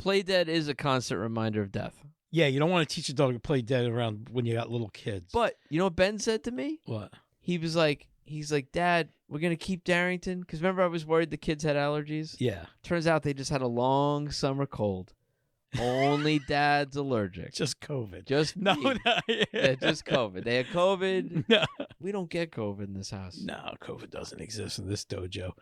Play dead is a constant reminder of death. Yeah, you don't want to teach a dog to play dead around when you got little kids. But you know what Ben said to me? What? He's like, Dad, we're going to keep Darrington. Because remember I was worried the kids had allergies? Yeah. Turns out they just had a long summer cold. Only Dad's allergic. Just COVID. Just no, me. no. Yeah, just COVID. They had COVID. No. We don't get COVID in this house. No, COVID doesn't exist in this dojo.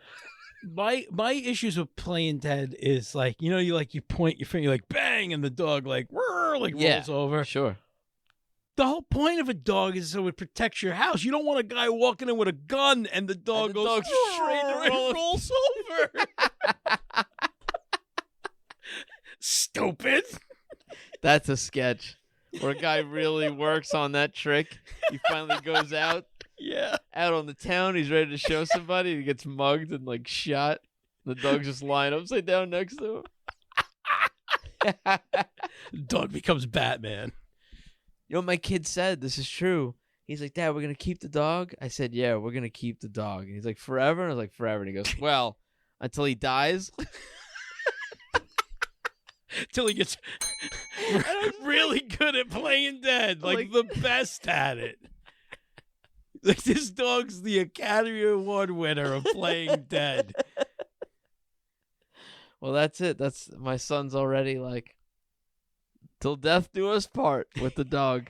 My issues with playing dead is like, you point your finger, like bang, and the dog rolls over. Sure. The whole point of a dog is so it protects your house. You don't want a guy walking in with a gun and the dog goes straight and rolls over. Stupid. That's a sketch where a guy really works on that trick. He finally goes out. Yeah. Out on the town. He's ready to show somebody. He gets mugged and shot. The dog's just lying upside down next to him. Dog becomes Batman. You know what my kid said? This is true. He's like, Dad, we're going to keep the dog? I said, yeah, we're going to keep the dog. And he's like, forever? And I was like, forever. And he goes, well, until he dies. Till he gets really good at playing dead. Like the best at it. Like this dog's the Academy Award winner of playing dead. Well, that's it. That's my son's already like, till death do us part with the dog.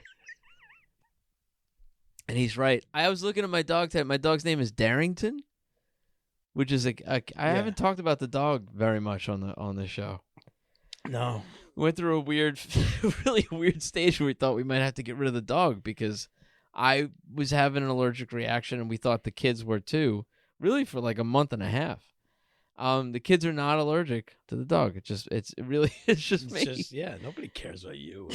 And he's right. I was looking at my dog tag. My dog's name is Darrington, which is I haven't talked about the dog very much on the show. No. We went through a really weird stage where we thought we might have to get rid of the dog because I was having an allergic reaction and we thought the kids were too, really for like a month and a half. The kids are not allergic to the dog. It's just me. Yeah, nobody cares about you.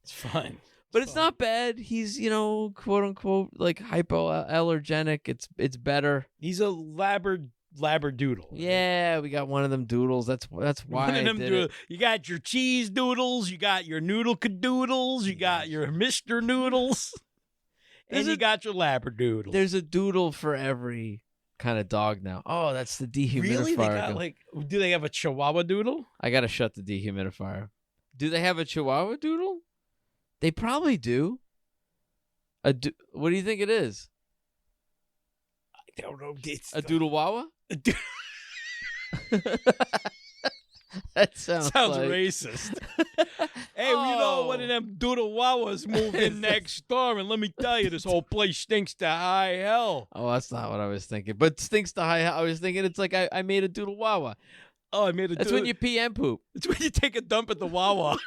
It's fine. But it's not bad. He's, quote unquote, like hypoallergenic. It's better. He's a labradoodle. Right? Yeah, we got one of them doodles. That's why one of them I did it. You got your cheese doodles, you got your noodle cadoodles, you got your Mr. Noodles, and you got your labradoodle. There's a doodle for every kind of dog now. Oh, that's the dehumidifier. Really? They got do they have a Chihuahua doodle? I gotta shut the dehumidifier. Do they have a Chihuahua doodle? They probably do. What do you think it is? I don't know. It's a doodle wawa? That sounds like... racist. Hey, well, you know, one of them doodle wawas moved in next door, and let me tell you, this whole place stinks to high hell. Oh, that's not what I was thinking. But stinks to high hell. I was thinking it's like I made a doodle wawa. Oh, I made a. That's when you pee and poop. It's when you take a dump at the Wawa.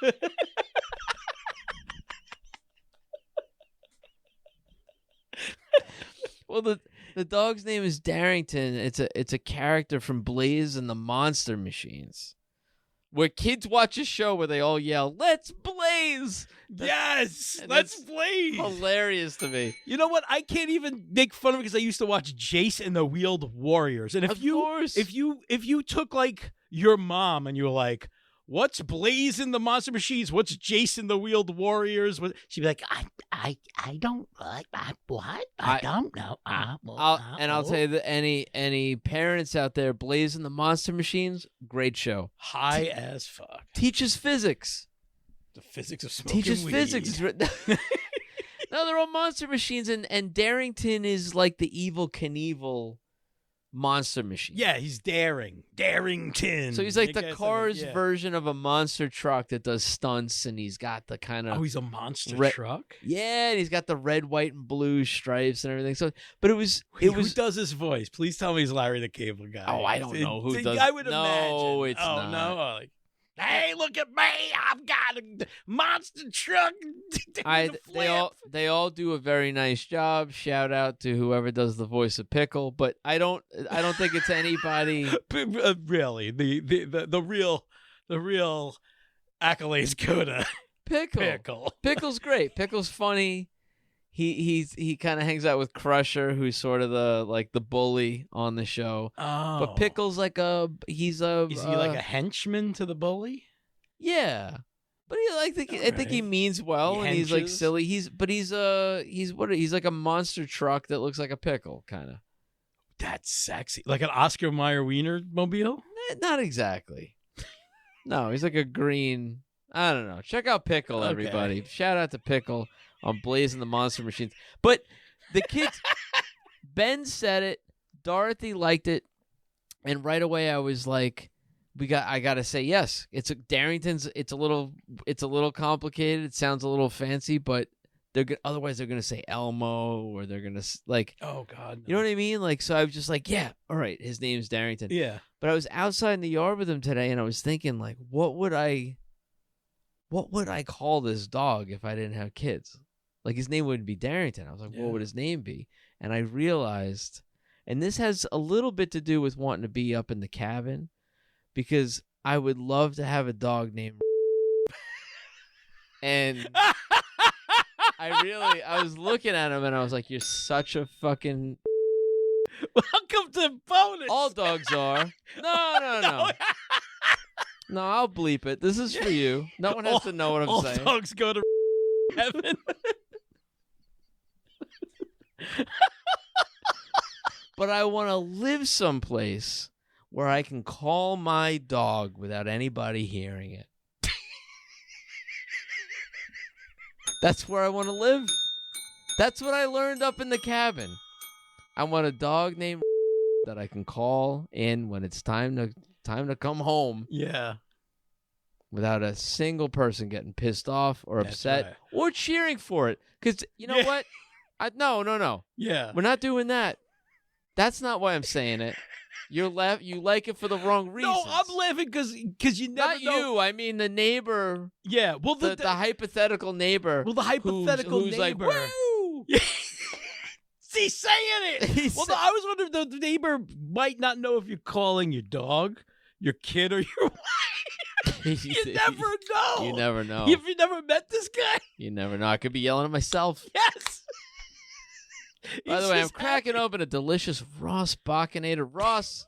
Well, the dog's name is Darrington. It's a character from Blaze and the Monster Machines, where kids watch a show where they all yell, "Let's blaze!" Yes, let's blaze! Hilarious to me. You know what? I can't even make fun of it because I used to watch Jace and the Wheeled Warriors, and if you took like your mom and you were like, "What's Blaze in the Monster Machines? What's Jason the Wheeled Warriors?" She'd be like, I don't what? I don't know. I'll tell you that any parents out there, Blaze and the Monster Machines, great show. High as fuck. Teaches physics. The physics of smoking Teaches weed. physics. No, they're all monster machines, and Darrington is like the evil Knievel monster machine. Yeah, he's Darrington. So he's like the Cars version of a monster truck that does stunts, and he's got the kind of he's a monster truck. Yeah, and he's got the red, white, and blue stripes and everything. So, but it was who does his voice? Please tell me he's Larry the Cable Guy. Oh, I don't know who does. I would imagine. No, it's not. No, like, hey, look at me! I've got a monster truck. They all do a very nice job. Shout out to whoever does the voice of Pickle, but I don't think it's anybody. Really, the real accolades go to Pickle. Pickle's great. Pickle's funny. He kind of hangs out with Crusher, who's sort of the bully on the show. Oh, but Pickle's is he like a henchman to the bully? Yeah, but I think he means well, and he's like silly. He's like a monster truck that looks like a pickle, kind of. That's sexy, like an Oscar Mayer Wiener mobile. Not exactly. No, he's like a green. I don't know. Check out Pickle, Okay. everybody. Shout out to Pickle on Blazing the Monster Machines. But the kids, Ben said it. Dorothy liked it, and right away I was like, I gotta say yes. Darrington's. It's a little complicated. It sounds a little fancy, but otherwise they're gonna say Elmo, or they're gonna like. Oh God, no. You know what I mean? Like, so I was just like, yeah, all right. His name's Darrington. Yeah. But I was outside in the yard with him today, and I was thinking, like, what would I call this dog if I didn't have kids? Like, his name wouldn't be Darrington. I was like, what would his name be? And I realized, and this has a little bit to do with wanting to be up in the cabin, because I would love to have a dog named and I was looking at him, and I was like, you're such a fucking... Welcome to bonus. All dogs are. No. No, I'll bleep it. This is for you. No one has to know what I'm saying. All dogs go to heaven. But I want to live someplace where I can call my dog without anybody hearing it. That's where I want to live. That's what I learned up in the cabin. I want a dog named that I can call in when it's time to come home. Yeah. Without a single person getting pissed off or upset or cheering for it. Because you know what? No. Yeah. We're not doing that. That's not why I'm saying it. You like it for the wrong reasons. No, I'm laughing because you never know. Not you. I mean the neighbor. Yeah. Well, the hypothetical neighbor. Well, the hypothetical who's neighbor. Like, woo! He's saying it. I was wondering if the neighbor might not know if you're calling your dog, your kid, or your wife. You never know. You never know. If you never met this guy. You never know. I could be yelling at myself. Yes. By the way, I'm cracking open a delicious Ross Baconator. Ross,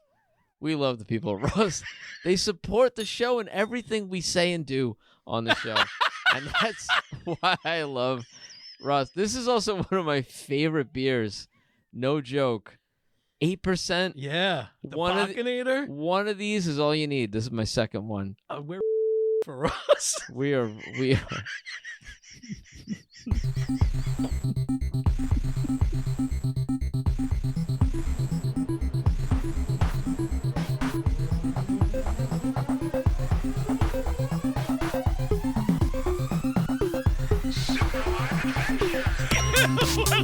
we love the people of Ross. They support the show and everything we say and do on the show. And that's why I love Ross. This is also one of my favorite beers. No joke. 8%. Yeah. The Baconator. One of these is all you need. This is my second one. We're for us. We are. We're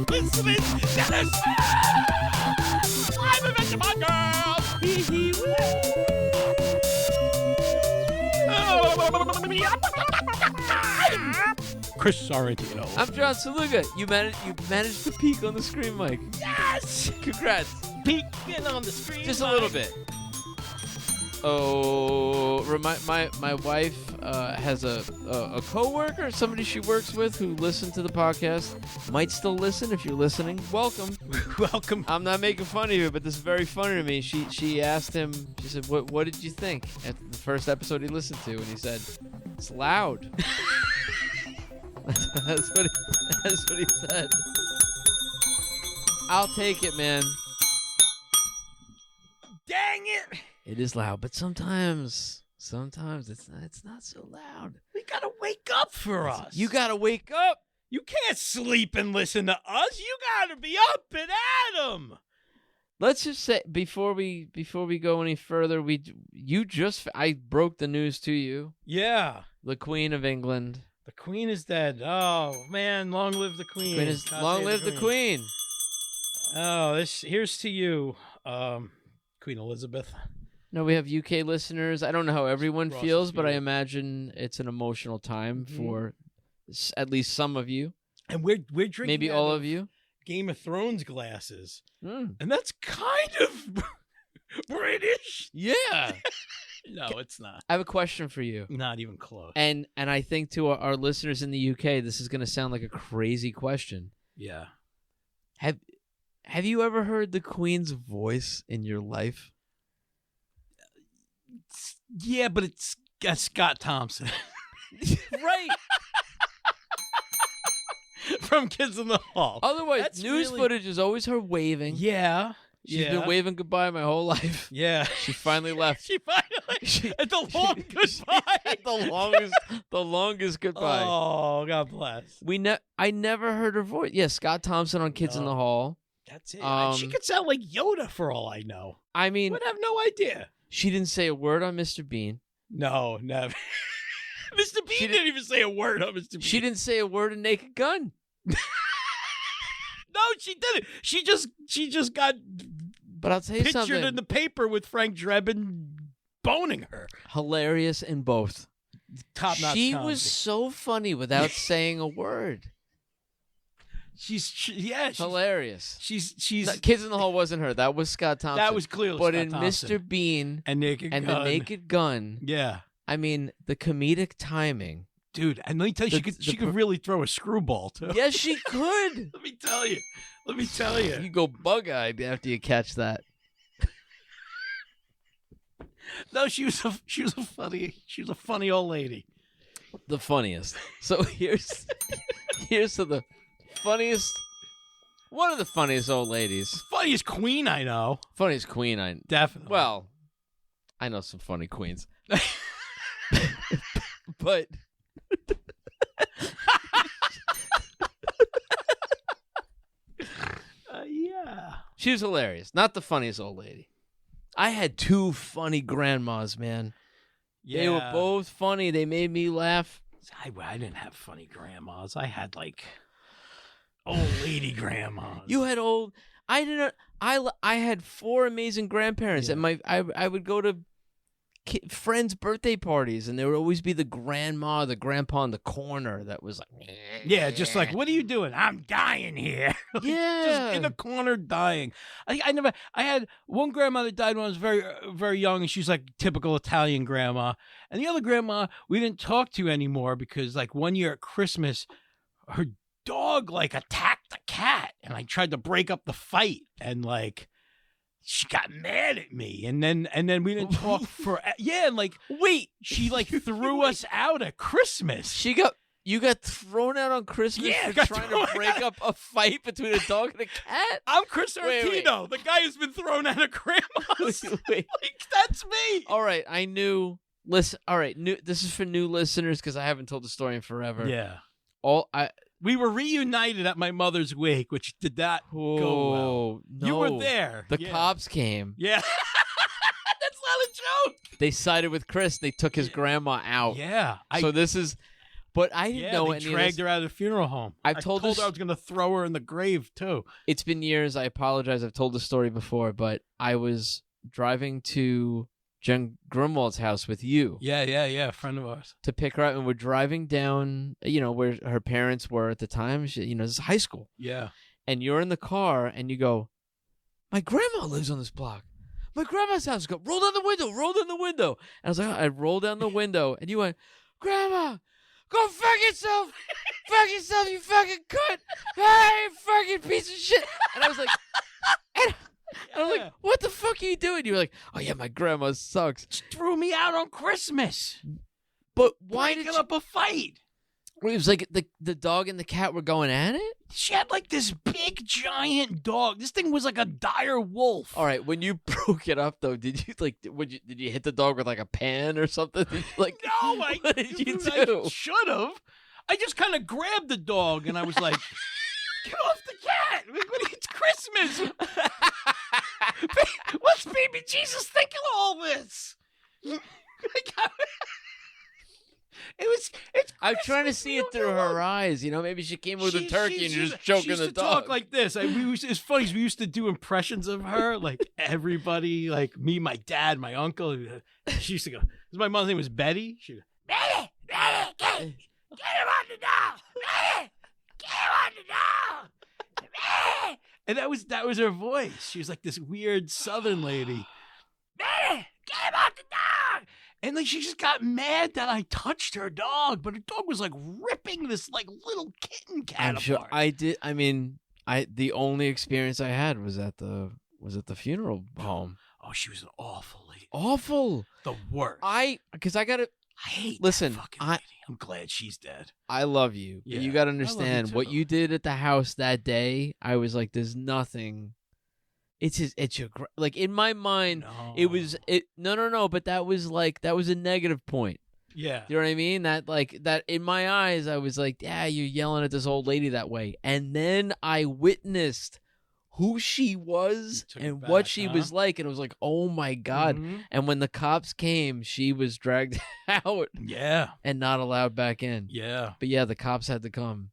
listening to this live event of my girls. Chris Sorrentino. I'm John Saluga. You managed to peek on the screen mic. Yes! Congrats. Peeking on the screen. Just a little bit. Oh, my wife has a coworker, somebody she works with who listened to the podcast. Might still listen. If you're listening, welcome. Welcome. I'm not making fun of you, but this is very funny to me. She asked him. She said, "What did you think at the first episode he listened to?" And he said, "It's loud." That's what he said. I'll take it, man. Dang it! It is loud, but sometimes it's not so loud. We gotta wake up for us. You gotta wake up. You can't sleep and listen to us. You gotta be up and at 'em. Let's just say before we go any further, I broke the news to you. Yeah. The Queen of England. The Queen is dead. Oh man, long live the Queen. Long live the Queen. Oh, here's to you, Queen Elizabeth. No, we have UK listeners. I don't know how everyone feels, but I imagine it's an emotional time for at least some of you. And we're drinking maybe all of you Game of Thrones glasses. And that's kind of British. Yeah. No, it's not. I have a question for you. Not even close. And I think to our listeners in the UK, this is going to sound like a crazy question. Yeah. Have you ever heard the Queen's voice in your life? Yeah, but it's Scott Thompson. Right. From Kids in the Hall. Otherwise, news footage is always her waving. Yeah. She's been waving goodbye my whole life. Yeah. She finally left. She finally at the long goodbye. At the longest goodbye. Oh, God bless. I never heard her voice. Yeah, Scott Thompson on Kids in the Hall. That's it. She could sound like Yoda for all I know. I mean, would have no idea. She didn't say a word on Mr. Bean. No, never. Mr. Bean didn't even say a word on Mr. Bean. She didn't say a word in Naked Gun. No, she didn't. She just got but I'll tell you pictured something. in the paper with Frank Drebin boning her. Hilarious in both. Top-notch She comedy. was so funny without saying a word. She's hilarious. She's Kids in the Hall wasn't her. That was Scott Thompson. That was clearly but Scott in Thompson. Mr. Bean and the Naked Gun. Yeah. I mean, the comedic timing. Dude, and let me tell you, she could really throw a screwball, too. Yes, she could. Let me tell you. You go bug-eyed after you catch that. No, she was a funny old lady. The funniest. So here's to the funniest, one of the funniest old ladies. Funniest queen I know. Funniest queen I definitely. Well, I know some funny queens. But yeah. She was hilarious. Not the funniest old lady. I had two funny grandmas, man. Yeah. They were both funny. They made me laugh. I didn't have funny grandmas. I had like old lady grandmas. You had old. I didn't. I had four amazing grandparents, and I would go to friends' birthday parties, and there would always be the grandma, the grandpa in the corner that was like, yeah, just like, what are you doing? I'm dying here. Yeah, just in the corner dying. I had one grandma that died when I was very, very young, and she's like typical Italian grandma. And the other grandma we didn't talk to anymore because like one year at Christmas, her dog like attacked the cat, and I tried to break up the fight, and like she got mad at me, and then we didn't talk for and like wait, she like threw us out at Christmas. You got thrown out on Christmas for trying to break up a fight between a dog and a cat? I'm Chris Artino, the guy who's been thrown out of grandma's. Wait. Like, that's me. All right, I knew. Listen, all right, this is for new listeners because I haven't told the story in forever. Yeah. We were reunited at my mother's wake, which did not go well. No. You were there. The cops came. Yeah. That's not a joke. They sided with Chris. They took his grandma out. Yeah. But I didn't know they dragged her out of the funeral home. I told her I was going to throw her in the grave, too. It's been years. I apologize. I've told the story before, but I was driving to Jen Grunwald's house with you. Yeah, a friend of ours. To pick her up, and we're driving down, where her parents were at the time. This is high school. Yeah. And you're in the car, and you go, my grandma lives on this block. My grandma's house. Go, roll down the window. And I was like, I rolled down the window, and you went, Grandma, go fuck yourself, you fucking cunt. Hey, fucking piece of shit. And I was like, I was like, what the fuck are you doing? You were like, oh yeah, my grandma sucks. She threw me out on Christmas. But why did you up a fight? It was like the dog and the cat were going at it? She had like this big giant dog. This thing was like a dire wolf. All right, when you broke it up though, did you did you hit the dog with like a pan or something? Like no, what did you do? I should have. I just kind of grabbed the dog and I was like, get off the cat. It's Christmas. What's baby Jesus thinking of all this? It's I'm trying to see it through her eyes. Maybe she came with a turkey and you're just choking the dog. She used to talk like this. It's funny. We used to do impressions of her, like everybody, like me, my dad, my uncle. She used to go, my mom's name was Betty. She'd go, Betty, get him on the dog. Betty, get him on the dog. Betty. And that was her voice. She was like this weird Southern lady. Betty, get him on the dog. And like she just got mad that I touched her dog, but her dog was like ripping this like little kitten cat I'm apart. sure I did. I mean, the only experience I had was at the funeral home. Oh, she was an awful lady. Awful. The worst. Because I gotta. I hate listen. That fucking lady. I'm glad she's dead. I love you. Yeah, but you gotta understand you what you did at the house that day. I was like, there's nothing It's your like in my mind. No. It was no. But that was a negative point. Yeah. You know what I mean? That in my eyes, I was like, yeah, you're yelling at this old lady that way. And then I witnessed who she was and what she was like. And it was like, oh my God. Mm-hmm. And when the cops came, she was dragged out. Yeah. And not allowed back in. Yeah. But yeah, the cops had to come.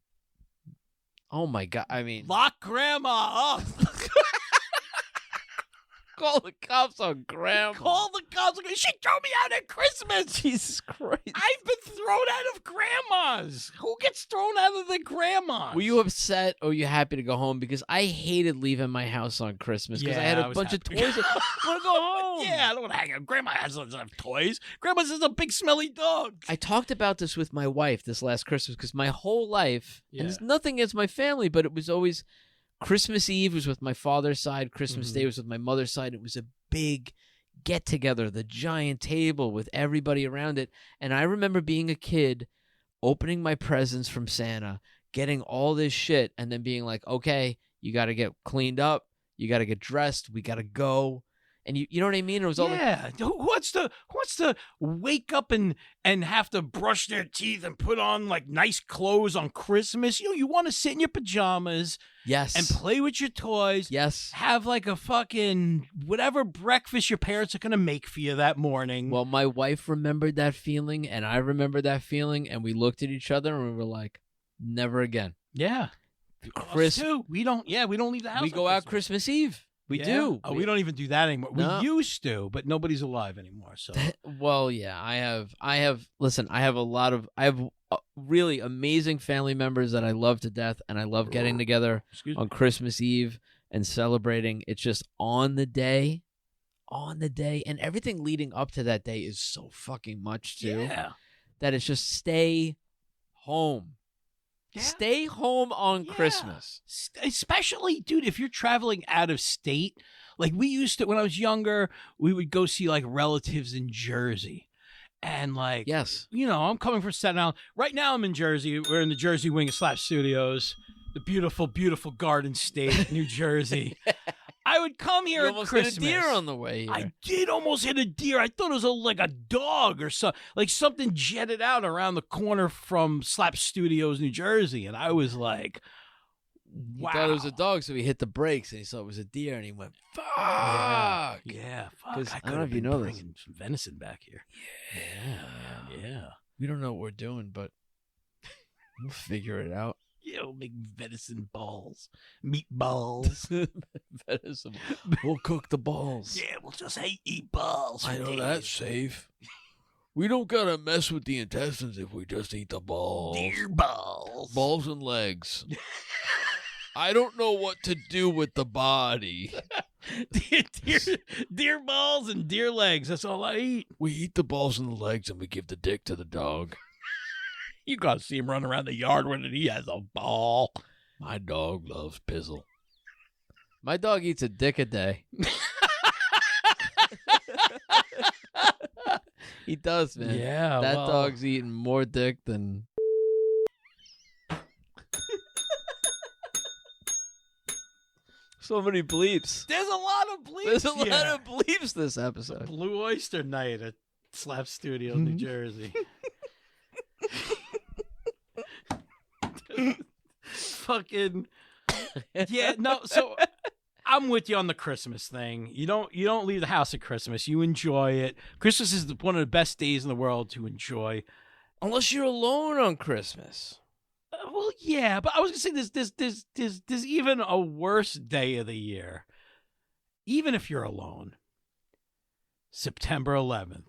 Oh my God. I mean, lock grandma up. Call the cops on grandma. Call the cops. She threw me out at Christmas. Jesus Christ. I've been thrown out of grandmas. Who gets thrown out of the grandmas? Were you upset or were you happy to go home? Because I hated leaving my house on Christmas because I had a bunch of toys. I want to go home. Yeah, I don't want to hang out. Grandma doesn't have toys. Grandma's just a big smelly dog. I talked about this with my wife this last Christmas because my whole life, and there's nothing against my family, but it was always Christmas Eve was with my father's side. Christmas Day was with my mother's side. It was a big get-together, the giant table with everybody around it. And I remember being a kid, opening my presents from Santa, getting all this shit, and then being like, okay, you got to get cleaned up. You got to get dressed. We got to go. And you know what I mean? It was all who wants to wake up and have to brush their teeth and put on like nice clothes on Christmas? You want to sit in your pajamas, yes, and play with your toys, yes, have like a fucking whatever breakfast your parents are gonna make for you that morning. Well, my wife remembered that feeling, and I remembered that feeling, and we looked at each other and we were like, never again. Yeah, we don't leave the house. We go out Christmas Eve. We do. Oh, we don't even do that anymore. No. We used to, but nobody's alive anymore. So, well, yeah, I have. Listen, I have really amazing family members that I love to death, and I love getting together on Christmas Eve and celebrating. It's just on the day, and everything leading up to that day is so fucking much too. Yeah. That it's just stay home. Yeah. Stay home on Christmas. Especially, dude, if you're traveling out of state. Like we used to, when I was younger, we would go see like relatives in Jersey. And like, yes, I'm coming from Staten Island. Right now I'm in Jersey. We're in the Jersey wing of Slap Studios, the beautiful, beautiful Garden State, New Jersey. I would come here at Christmas. Hit a deer on the way here. I did almost hit a deer. I thought it was like a dog or something. Like something jetted out around the corner from Slap Studios, New Jersey. And I was like, wow. He thought it was a dog, so he hit the brakes, and he saw it was a deer, and he went, fuck. Yeah, fuck. I don't know if you know this. Bringing some venison back here. Yeah. We don't know what we're doing, but we'll figure it out. Yeah, we'll make venison balls. Meatballs. Venison. We'll cook the balls. Yeah, we'll just eat balls. I know that's safe. We don't gotta mess with the intestines if we just eat the balls. Deer balls. Balls and legs. I don't know what to do with the body. Deer balls and deer legs. That's all I eat. We eat the balls and the legs, and we give the dick to the dog. You gotta see him run around the yard when he has a ball. My dog loves pizzle. My dog eats a dick a day. He does, man. Yeah, that dog's eating more dick than. So many bleeps. There's a lot of bleeps. There's a lot of bleeps this episode. Blue Oyster Night at Slap Studio, New Jersey. Fucking yeah, no. So I'm with you on the Christmas thing. You don't leave the house at Christmas. You enjoy it. Christmas is one of the best days in the world to enjoy, unless you're alone on Christmas. Well, yeah, but I was gonna say there's even a worse day of the year, even if you're alone. September 11th.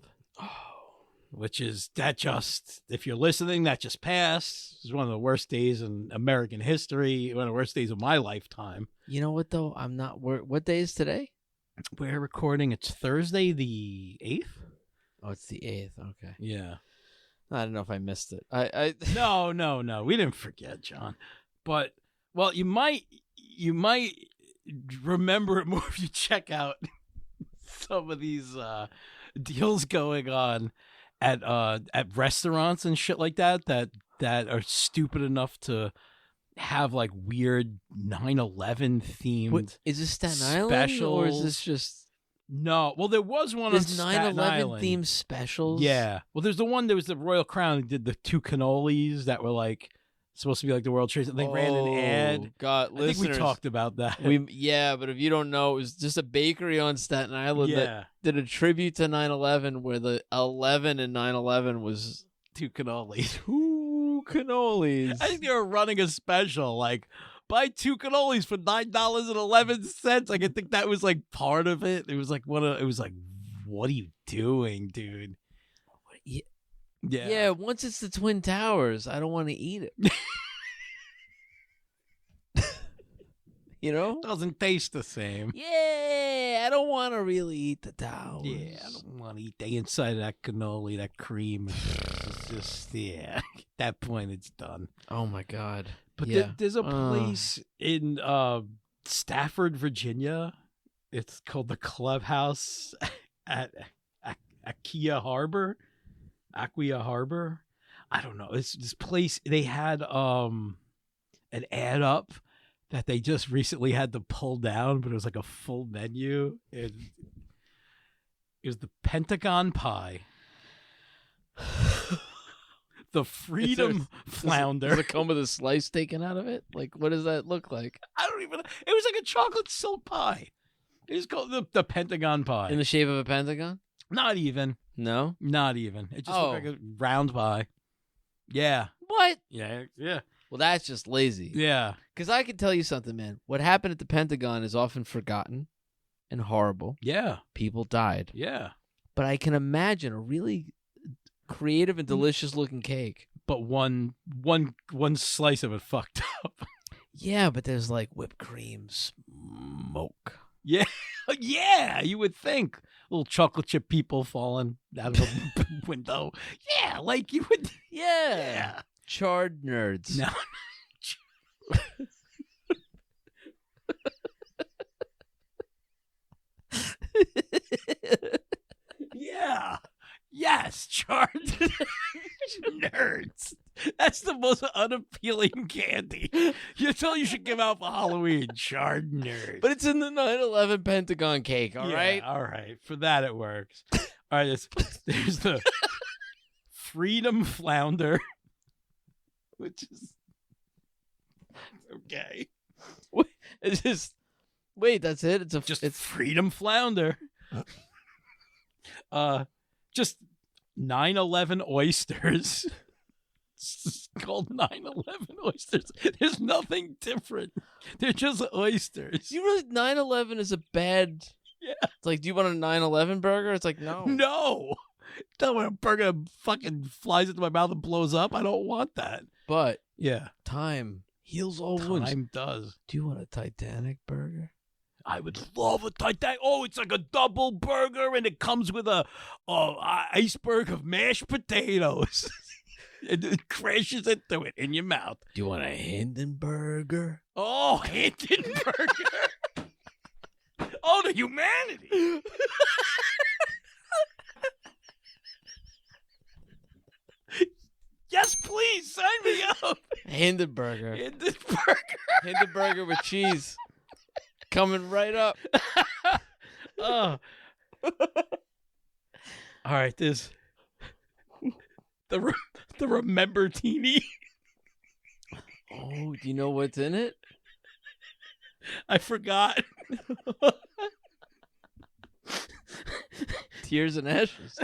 Which is if you're listening, that just passed. It's one of the worst days in American history, one of the worst days of my lifetime. You know what, though? I'm not. What day is today? We're recording. It's Thursday, the 8th. Oh, it's the 8th. Okay. Yeah. I don't know if I missed it. I No. We didn't forget, John. But, well, you might remember it more if you check out some of these deals going on at restaurants and shit like that are stupid enough to have like weird 9/11 themed. Is this Staten Island or is this just? No, well, there was one on Staten 9/11 Island. themed specials. Yeah, well, there was the Royal Crown who did the 2 cannolis that were like supposed to be like the World Trade. They ran an ad. God, I think we listeners, talked about that. But if you don't know, it was just a bakery on Staten Island that did a tribute to 9/11, where the 11 in 9/11 was 2 cannolis. 2 cannolis. I think they were running a special, like buy 2 cannolis for $9.11. Like I think that was like part of it. It was like what are you doing, dude? Yeah. Once it's the Twin Towers, I don't want to eat it. You know? Doesn't taste the same. Yeah, I don't want to really eat the towers. Yeah, I don't want to eat the inside of that cannoli, that cream. It's just, at that point, it's done. Oh, my God. But yeah. there's a place in Stafford, Virginia. It's called the Clubhouse at Aquia Harbor. I don't know. It's this place. They had an ad up that they just recently had to pull down, but it was like a full menu. It was the Pentagon Pie, the Freedom Flounder. Does it come with a slice taken out of it? Like, what does that look like? I don't even know. It was like a chocolate silk pie. It was called the Pentagon Pie. In the shape of a pentagon? Not even. No? Not even. It just looked like a round pie. Yeah. What? Yeah. Well, that's just lazy. Yeah. Because I can tell you something, man. What happened at the Pentagon is often forgotten and horrible. Yeah. People died. Yeah. But I can imagine a really creative and delicious looking cake. But one slice of it fucked up. Yeah, but there's like whipped cream smoke. Yeah. Yeah, you would think. Little chocolate chip people falling out of a window. Yeah, like you would. Yeah. Charred nerds. No. Yeah. Yes, charred nerds. That's the most unappealing candy. You know you should give out for Halloween. Charred nerds. But it's in the 9/11 Pentagon cake, all right? All right. For that, it works. All right. There's the Freedom Flounder, which is okay. It's just wait. That's it. It's Freedom Flounder. Just 9/11 oysters. It's called 9/11 oysters. There's nothing different. They're just oysters. You really 9/11 is a bad. Yeah. It's like, do you want a 9/11 burger? It's like no. No. Don't want a burger that fucking flies into my mouth and blows up. I don't want that. But yeah, time heals all wounds. Time does. Do you want a Titanic burger? I would love a Titanic. Oh, it's like a double burger, and it comes with a iceberg of mashed potatoes. It crashes into it in your mouth. Do you want a Hindenburger? Oh, Hindenburger. Oh, the humanity. Yes, please, sign me up. Hindenburger. Hindenburger with cheese. Coming right up. Oh. All right, there's the Remember Teeny. Oh, do you know what's in it? I forgot. Tears and ashes.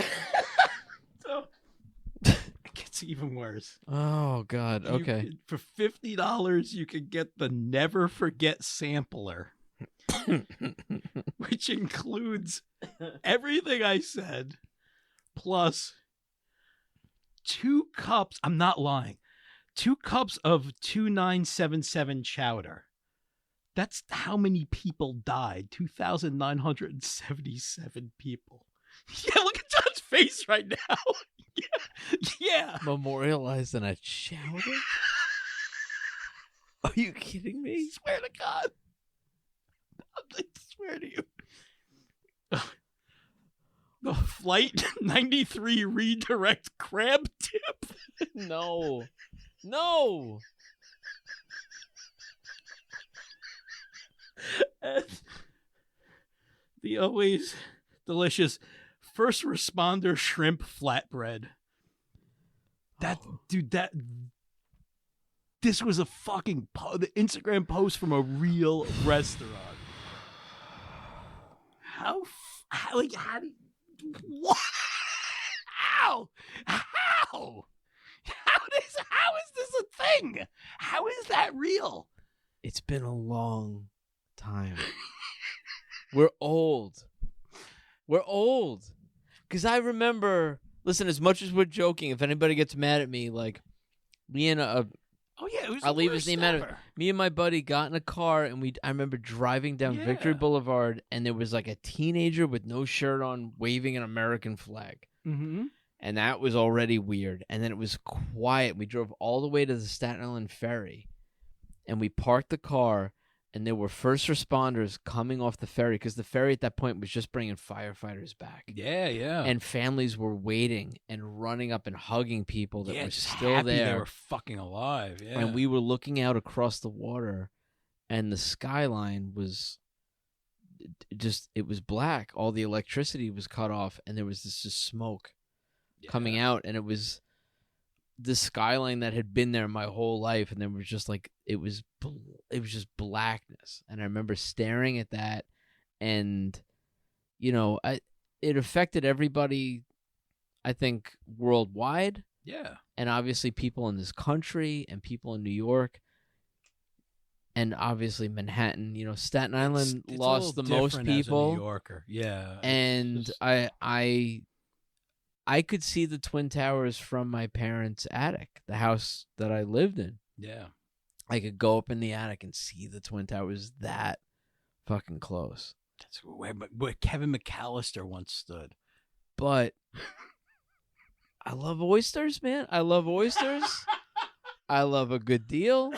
It gets even worse. Oh, God. Okay. For $50, you can get the Never Forget sampler. Which includes everything I said, plus 2 cups. I'm not lying. 2 cups of 2977 chowder. That's how many people died. 2,977 people. Yeah, look at John's face right now. Yeah. Memorialized in a chowder? Are you kidding me? I swear to God. I swear to you. The Flight 93 redirect crab tip. No. And the always delicious first responder shrimp flatbread. This was a fucking the Instagram post from a real restaurant. How do what? How is this a thing? How is that real? It's been a long time. We're old. Because I remember, listen, as much as we're joking, if anybody gets mad at me, like, me and I'll leave his name out of it. Me and my buddy got in a car, and I remember driving down Victory Boulevard, and there was like a teenager with no shirt on waving an American flag. Mm-hmm. And that was already weird. And then it was quiet. We drove all the way to the Staten Island ferry, and we parked the car, and there were first responders coming off the ferry, because the ferry at that point was just bringing firefighters back. Yeah, yeah. And families were waiting and running up and hugging people that were still there. They were fucking alive, yeah. And we were looking out across the water, and the skyline was it was black. All the electricity was cut off, and there was this just smoke coming out, and it was the skyline that had been there my whole life, and there was just like it was just blackness. And I remember staring at that, and it affected everybody, I think, worldwide. Yeah. And obviously people in this country and people in New York, and obviously Manhattan. Staten Island it's lost the most people. As a New Yorker. Yeah. And I could see the Twin Towers from my parents' attic, the house that I lived in. Yeah. I could go up in the attic and see the Twin Towers that fucking close. That's where Kevin McAllister once stood. But I love oysters, man. I love oysters. I love a good deal.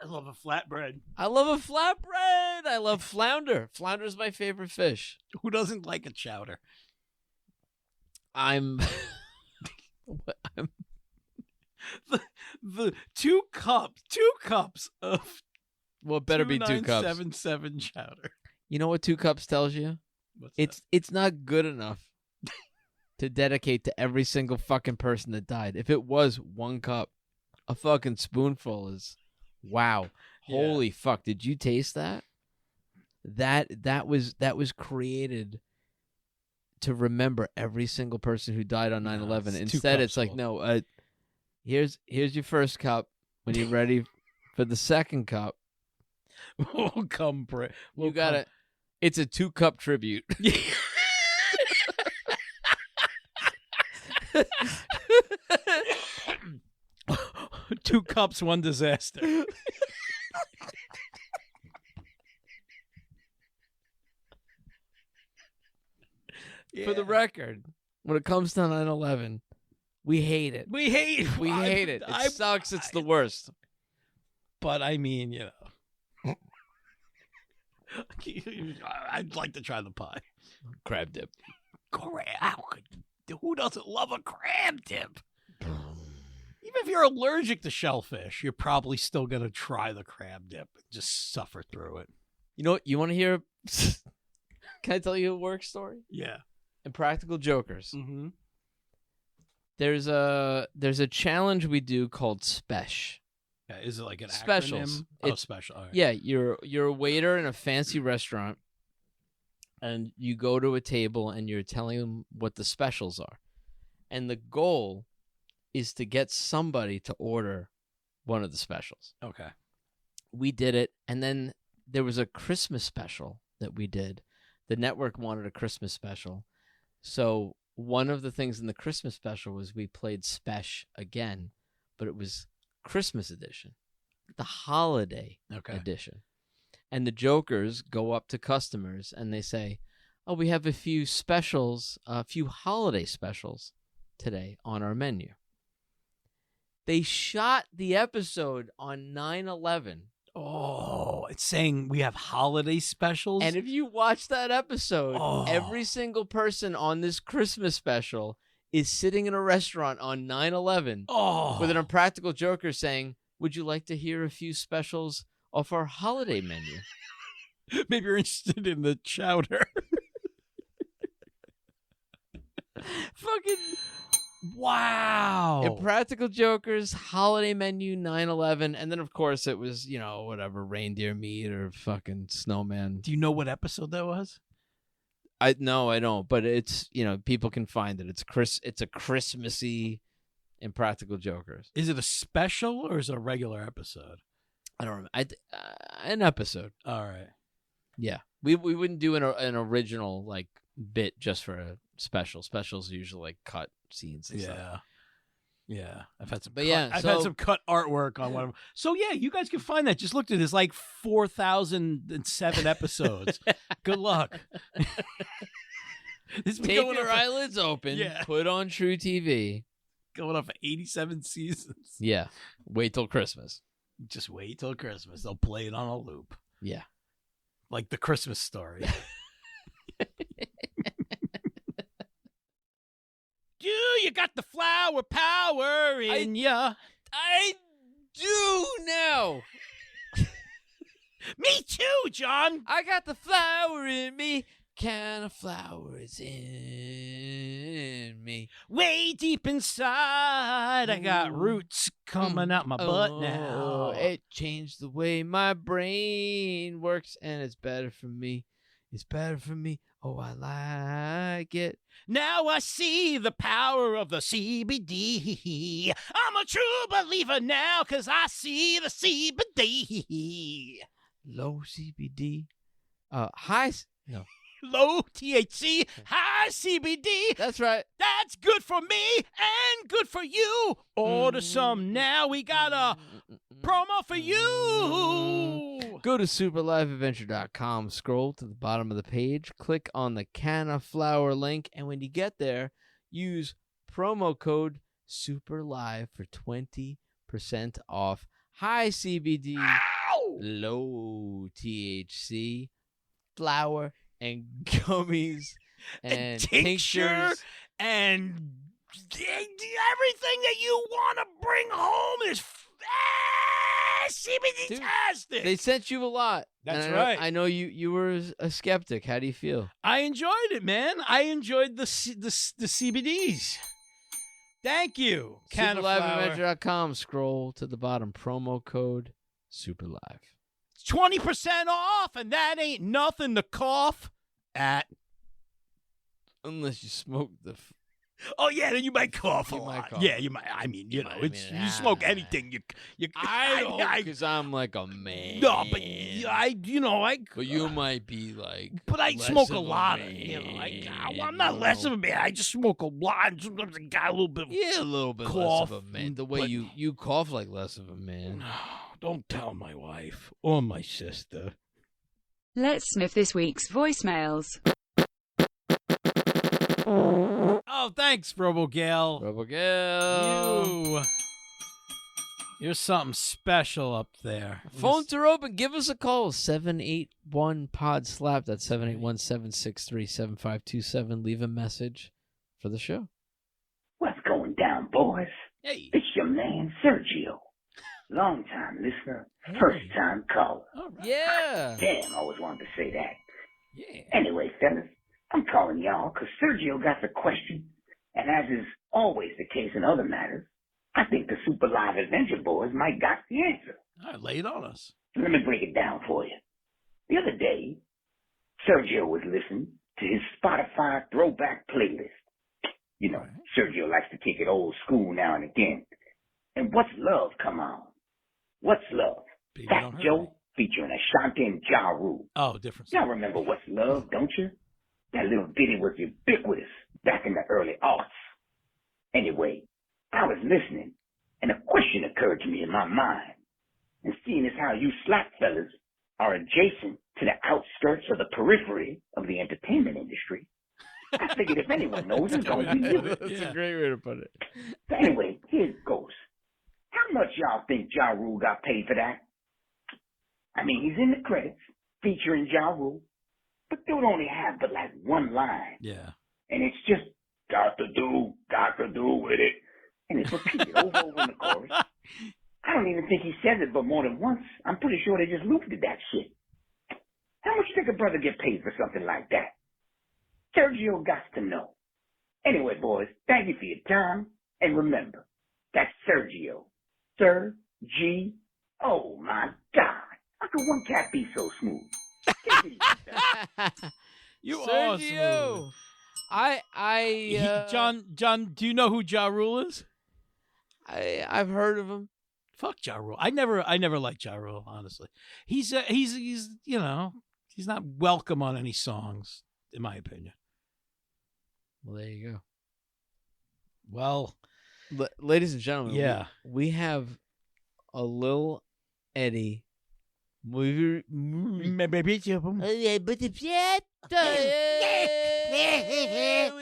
I love a flatbread. I love flounder. Flounder is my favorite fish. Who doesn't like a chowder? I'm the two cups of well, better be 2 cups. 2977 chowder. You know what 2 cups tells you? It's not good enough to dedicate to every single fucking person that died. If it was 1 cup, a fucking spoonful is wow. Yeah. Holy fuck! Did you taste that? That was created to remember every single person who died on 9/11. Instead, it's like, no, here's your first cup. When you're ready for the second cup, we'll come. You got it. It's a 2 cup tribute. 2 cups, 1 disaster. Yeah. For the record, when it comes to 9/11, we hate it. We hate it. It sucks. It's the worst. But I mean, I'd like to try the pie. Crab dip. Who doesn't love a crab dip? Even if you're allergic to shellfish, you're probably still going to try the crab dip and just suffer through it. You know what? You want to hear? Can I tell you a work story? Yeah. Impractical Jokers. Mm-hmm. There's a challenge we do called Spesh. Yeah, is it like an Specials? Acronym? It's special. Right. Yeah, you're a waiter in a fancy restaurant, and you go to a table and you're telling them what the specials are, and the goal is to get somebody to order one of the specials. Okay. We did it, and then there was a Christmas special that we did. The network wanted a Christmas special. So one of the things in the Christmas special was we played Spesh again, but it was Christmas edition, the holiday edition. And the jokers go up to customers and they say, oh, we have a few specials, a few holiday specials today on our menu. They shot the episode on 9/11. Oh, it's saying we have holiday specials? And if you watch that episode, every single person on this Christmas special is sitting in a restaurant on 9/11 with an Impractical Joker saying, would you like to hear a few specials off our holiday menu? Maybe you're interested in the chowder. Fucking wow. Impractical Jokers, holiday menu, 9/11, and then of course it was, whatever, reindeer meat or fucking snowman. Do you know what episode that was? No, I don't, but it's, people can find it. It's a Christmassy Impractical Jokers. Is it a special or is it a regular episode? I don't remember. An episode. All right. Yeah. We wouldn't do an original like bit just for a special. Specials usually like cut scenes and stuff. Yeah. I've had some I've had some cut artwork on one of them. So yeah, you guys can find that. Just looked at this like 4,007 episodes. Good luck. Take your eyelids open. Yeah. Put on True TV. Going on for 87 seasons. Yeah. Wait till Christmas. Just wait till Christmas. They'll play it on a loop. Yeah. Like the Christmas Story. You got the flower power in ya. I do now. Me too, John. I got the flower in me. Can of flowers in me. Way deep inside, I got roots coming out my butt now. It changed the way my brain works, and it's better for me. It's better for me. Oh, I like it. Now I see the power of the CBD. I'm a true believer now, 'cause I see the CBD. Low CBD. High. No. Low THC, high CBD. That's right. That's good for me and good for you. Order some now. We got a promo for you. Go to superliveadventure.com, scroll to the bottom of the page, click on the Can of Flower link, and when you get there, use promo code SUPERLIVE for 20% off. High CBD, low THC, flower, and gummies, and tincture, tinctures, and everything that you want to bring home is CBD-tastic. They sent you a lot. That's and right. I know you were a skeptic. How do you feel? I enjoyed it, man. I enjoyed the CBDs. Thank you. SuperLiveAdventure.com. Scroll to the bottom. Promo code SUPERLIVE. 20% off, and that ain't nothing to cough at. Unless you smoke the. Oh yeah, then you might cough a lot. Might cough. Yeah, you might. I mean, you smoke anything. You. I don't, because I'm like a man. No, but But you might be like. But I less smoke of a lot. Man, I'm not less of a man. I just smoke a lot. And sometimes I got a little bit. Yeah, a little bit cough, less of a man. The way you cough like less of a man. Don't tell my wife or my sister. Let's sniff this week's voicemails. Oh, thanks, RoboGale. RoboGale. You're something special up there. Phones are open. Give us a call. 781-POD-SLAP. That's 781-763-7527. Leave a message for the show. What's going down, boys? Hey. It's your man, Sergio. Long-time listener, first-time caller. All right. Yeah. Damn, I always wanted to say that. Yeah. Anyway, fellas, I'm calling y'all because Sergio got the question, and as is always the case in other matters, I think the Super Live Adventure boys might got the answer. All right, lay it on us. Let me break it down for you. The other day, Sergio was listening to his Spotify throwback playlist. You know, Sergio likes to kick it old school now and again. And What's Love come on? What's Love? Fat Joe featuring Ashanti and Ja Rule. Oh, different. Y'all remember What's Love, don't you? That little ditty was ubiquitous back in the early aughts. Anyway, I was listening, and a question occurred to me in my mind. And seeing as how you slap fellas are adjacent to the outskirts of the periphery of the entertainment industry, I figured if anyone knows, it's going to be you. That's a great way to put it. So anyway, here it goes. How much y'all think Ja Rule got paid for that? I mean, he's in the credits featuring Ja Rule, but dude only have but like one line. Yeah. And it's just, got to do with it. And it's repeated over in the chorus. I don't even think he says it but more than once. I'm pretty sure they just looped that shit. How much did a brother get paid for something like that? Sergio got to know. Anyway, boys, thank you for your time. And remember, that's Sergio. Sir G. Oh, my God. How could one cat be so smooth? You Sergio. awesome. John, do you know who Ja Rule is? I've heard of him. Fuck Ja Rule. I never liked Ja Rule, honestly. He's you know, he's not welcome on any songs, in my opinion. Well, there you go. Well, ladies and gentlemen, yeah, we have a Lil Eddie movie. We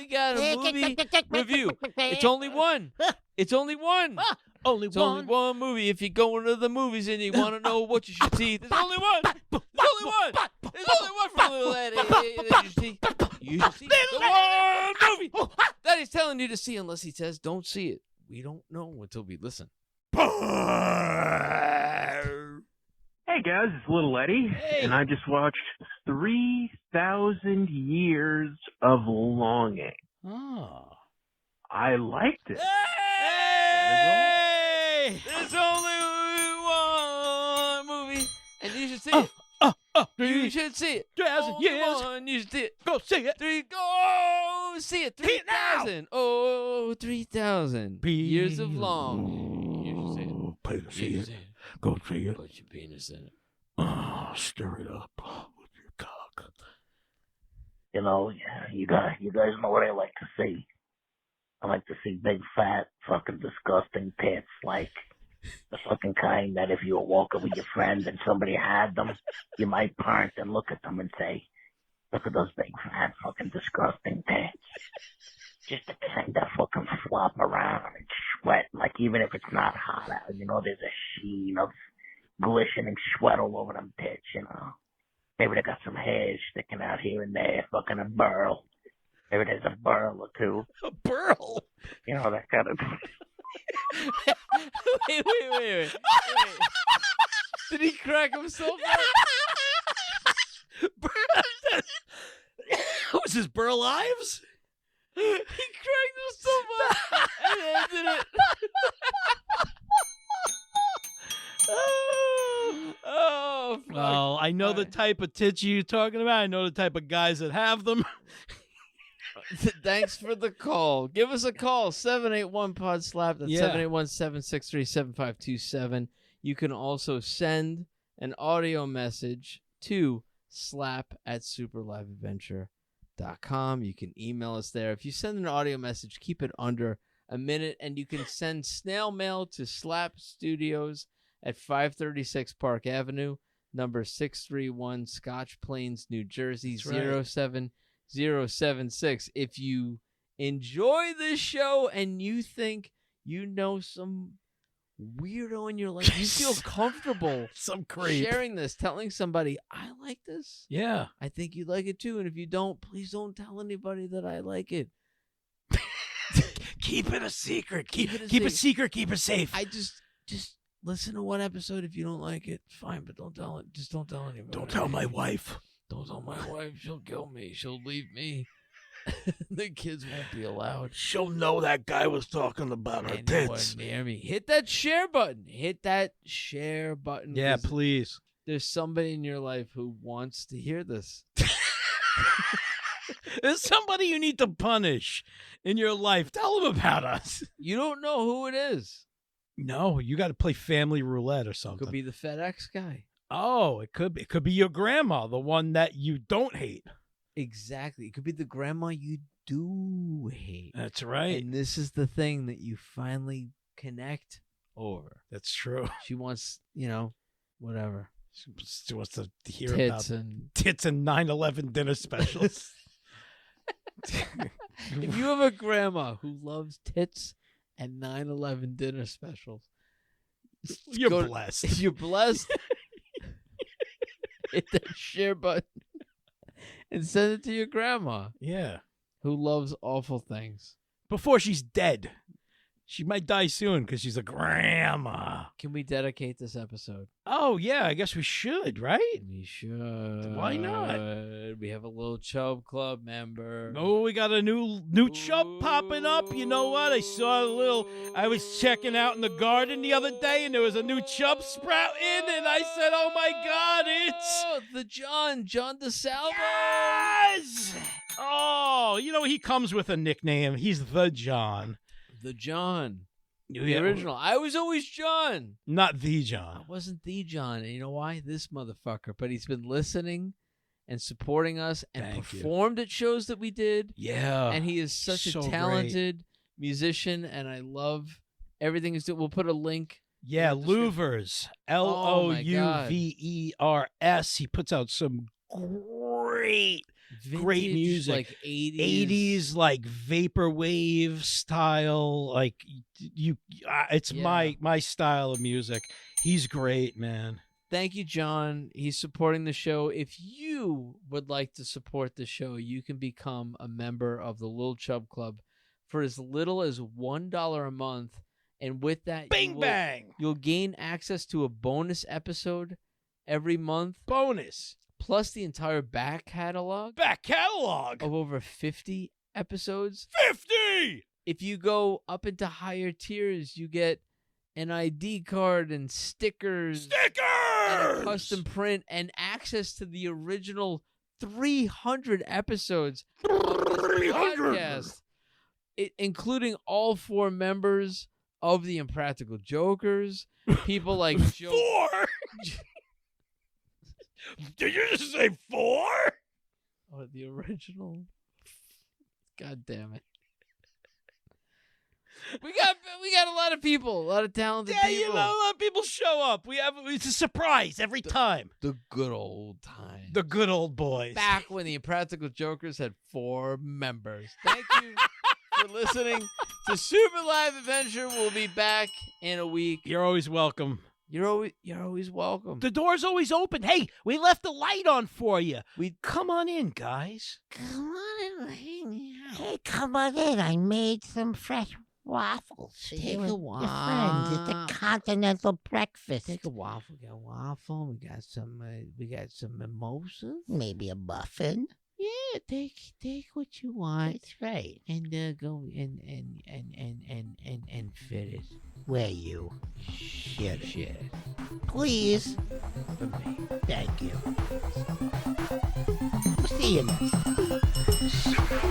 got a movie review. It's only one. It's only one. Only one movie. If you're going to the movies and you want to know what you should see, there's only one. There's only one. There's only one for Lil Eddie that you should see. You should see the one movie that he's telling you to see, unless he says don't see it. We don't know until we listen. Hey guys, it's Little Eddie, and I just watched 3,000 Years of Longing. Oh. I liked it. Hey! There's only one movie, and you should see it. You should see it. 3,000 years. You should see it. Go see it. Go see it. 3,000. Oh, 3,000 years of long. You should see it. Pay to see it. Go see it. Put your penis in it. Stir it up with your cock. You know, you guys know what I like to see. I like to see big, fat, fucking disgusting tits, like the fucking kind that if you were walking with your friend and somebody had them, you might point and look at them and say, look at those big, fat, fucking disgusting tits. Just the kind that fucking flop around and sweat, like even if it's not hot out, you know, there's a sheen of glistening sweat all over them tits, you know. Maybe they got some hairs sticking out here and there, fucking a burl. Maybe there's a burl or two. A burl? You know, that kind of... Wait. Did he crack himself out? Was his Burl Ives? He cracked himself out and ended it. Oh, fuck. Well, I know the type of tits you're talking about. I know the type of guys that have them. Thanks for the call. Give us a call, 781-POD-SLAP. That's 781-763-7527. You can also send an audio message to slap@superliveadventure.com. You can email us there. If you send an audio message, keep it under a minute, and you can send snail mail to Slap Studios at 536 Park Avenue, number 631, Scotch Plains, New Jersey, 07076. If you enjoy this show and you think you know some weirdo in your life, you feel comfortable some creep sharing this, telling somebody, I like this. Yeah. I think you like it too. And if you don't, please don't tell anybody that I like it. Keep it a secret. Keep it secret. Keep it safe. I just listen to one episode. If you don't like it, fine, but don't tell it. Just don't tell anybody. Don't tell my wife. Don't tell my wife. She'll kill me. She'll leave me. The kids won't be allowed. She'll know that guy was talking about her tits. Near me. Hit that share button. Yeah, please. There's somebody in your life who wants to hear this. There's somebody you need to punish in your life. Tell them about us. You don't know who it is. No, you got to play family roulette or something. Could be the FedEx guy. Oh, it could be. It could be your grandma, the one that you don't hate. Exactly. It could be the grandma you do hate. That's right. And this is the thing that you finally connect over. That's true. She wants, whatever. She wants to hear tits about tits and 9/11 dinner specials. If you have a grandma who loves tits and 9/11 dinner specials, you're blessed. You're blessed. Hit that share button and send it to your grandma. Yeah. Who loves awful things. Before she's dead. She might die soon because she's a grandma. Can we dedicate this episode? Oh, yeah, I guess we should, right? We should. Why not? We have a Li'l Chub Club member. Oh, we got a new chub popping up. You know what? I was checking out in the garden the other day, and there was a new chub sprouting, and I said, oh, my God, it's... the John DeSalvo. Yes! Oh, he comes with a nickname. He's the John. The John. The Yeah. original. I was always John. Not the I John. wasn't the John. And you know why? This motherfucker. But he's been listening and supporting us and Thank you. performed at shows that we did. Yeah. And he is such so a talented musician. And I love everything he's doing. We'll put a link. Yeah, in the description. Louvers. Oh, my Louvers. He puts out some great Vintage, music. Like 80s. like vaporwave style. Like it's Yeah. my style of music. He's great, man. Thank you, John. He's supporting the show. If you would like to support the show, you can become a member of the Li'l Chub Club for as little as $1 a month. And with that, Bing bang. you'll gain access to a bonus episode every month, Bonus. plus the entire back catalog Back catalog. of over 50 episodes. 50. If you go up into higher tiers, you get an ID card and stickers. And a custom print and access to the original 300 episodes of this 300. podcast, including all 4 members of the Impractical Jokers, people like Joe. 4. Did you just say 4? Oh, the original. God damn it. We got a lot of people, a lot of talented people. A lot of people show up. It's a surprise every time. The good old times. The good old boys. Back when the Impractical Jokers had 4 members. Thank you for listening to Super Live Adventure. We'll be back in a week. You're always welcome. You're always welcome. The door's always open. Hey, we left the light on for you. We come on in, guys. Come on in. Hey, come on in. I made some fresh waffles. Take Here a with your friends. It's a waffle. continental breakfast. Take a waffle. We got a waffle. We got some mimosas. Maybe a muffin. Yeah, take what you want. That's right. And go and fit it. Where you? Shit. Please. For me. Thank you. See you next time.